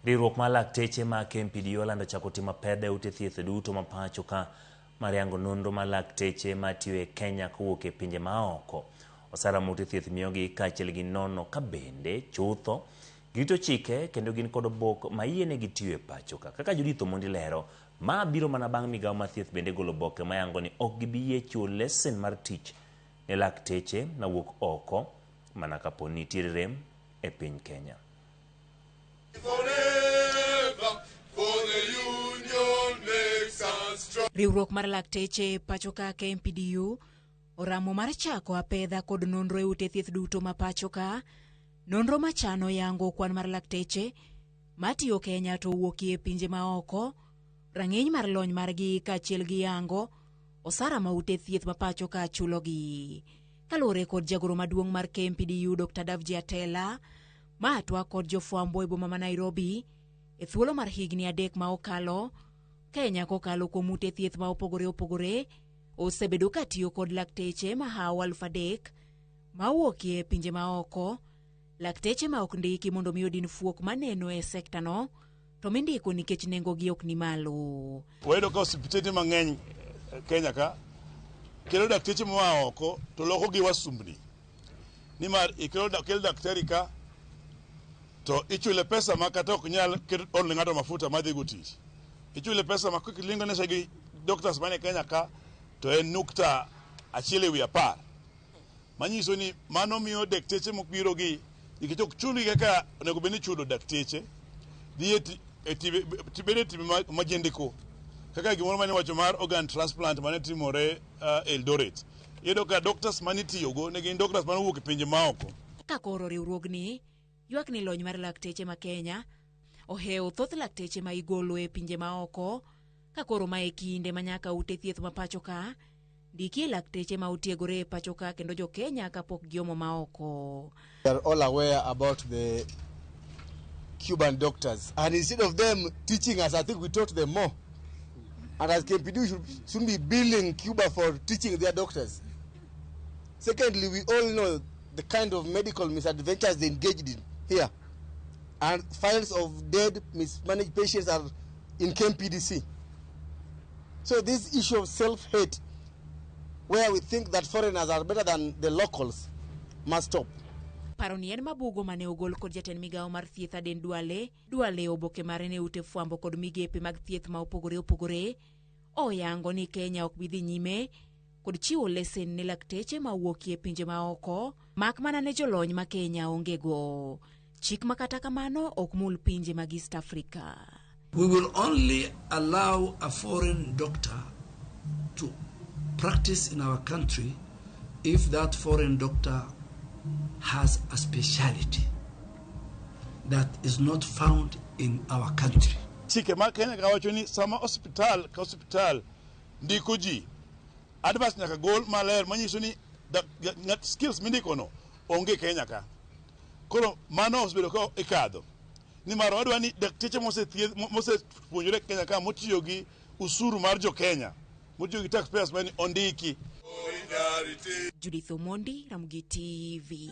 Riwruok mar lakteche ma KMDPU olando chako timo pede ute thieth duto ma pachoka mariango nonro mar lakteche matiyo e Kenya kowuok e pinje maoko. Osara ma ute thieth miyogi kaachiel gi nono ka bende chutho girito chike kendo gin kod obok ma yienegi tiyo e pachoka. Kaka Judith Omondi lero, ma biro mana bang' migawo mar thieth bende golo oboke mayango ni ok gibi yie chiwo lesen mar tich ne lakteche mawuok oko mana kapo ni nitiere rem e piny Kenya. Riwruok mar lakteche pachoka KMDPU oramo mar chako apedha kod nonro e ute thieth duto ma pachoka. Nonro machano yango kwan mar lakteche matiyo Kenya to wuokie pinje maoko, rang'iny mar lony margi kaachiel gi yango osara ma ute thieth ma pachoka chulogi. Kaluwore kod jagoro maduong' mar KMDPU Dr. Davji Atela, ma atwa kod jofwambo e boma ma Nairobi, e thuolo mar higni 3 ma okalo, Kenya kokalo kuom ute thieth ma opogore osebedo ka tiyo kod lakteche ma hawa 3,000 ma wuokie pinje maoko, lakteche ma ok ndiki mondo mi odin fuok maneno e sekta no, to mindiko nikech nengo gi ok ni malo. Wedo ka osiptende mang'eny Kenya ka kelo dakteche ma oko to loko gi wasumbni. Nimar ikelo daktari ka to ichule pesa ma kata ok nyal onle ng'ato mafuta madhi go tich. Ichule pesa ma kilingo ne gi doctors mane Kenya ka to en nukta achiel ewi 10. Manyiso ni mano miyo dakteche mokbiro gi ikichok chuli kaka onego beni chulo dakteche dieti tibede tibe majendiko kaka gimoro mane wacho mar organ transplant mane timore Eldoret. Yedo ka doctors mane tiyogo ne gin doctors mane wuok e pinje maoko. Ka koro riwruogni ywak ni lony mar lakteche ma Kenya oheo thoth lakteche ma igolo e pinje maoko, ka koro ma e kinde manyaka ute thieth ma pachoka ndiki lakteche ma utiegore e pachoka kendo jo Kenya kapok giomo maoko. We are all aware about the Cuban doctors, and instead of them teaching us, I think we taught them more. And as KMDPU shouldn't be billing Cuba for teaching their doctors. Secondly, we all know the kind of medical misadventures they engaged in here. And files of dead, mismanaged patients are in KMDPU. So this issue of self-hate, where we think that foreigners are better than the locals, must stop. Paronien mabugo mane ogol kod jatend migawo mar thieth Aden Duale oboke mare ne ute fwambo kod migepe mag thieth ma opogore oyango ni Kenya ok bidhi nyime kod chiwo lesen ne lakteche ma wuokie pinje maoko, mak mana ne jolony ma Kenya ongego. Chik makata kamano ok mul pinje mag East Africa. We will only allow a foreign doctor to practice in our country if that foreign doctor has a speciality that is not found in our country. Chike ma Kenya ka wacho ni sama hospital ndiko ji advance nyaka gol maler manyiso ni skills mindiko no onge Kenya ka. Koro mano osebedo ka ikadho. Nimar wadwa ni dakteche mosepuonjore Kenya ka motiyo gi usuru mar jo Kenya, motiyo gi taxpayers money ondiki. Judith Omondi, Ramogi TV.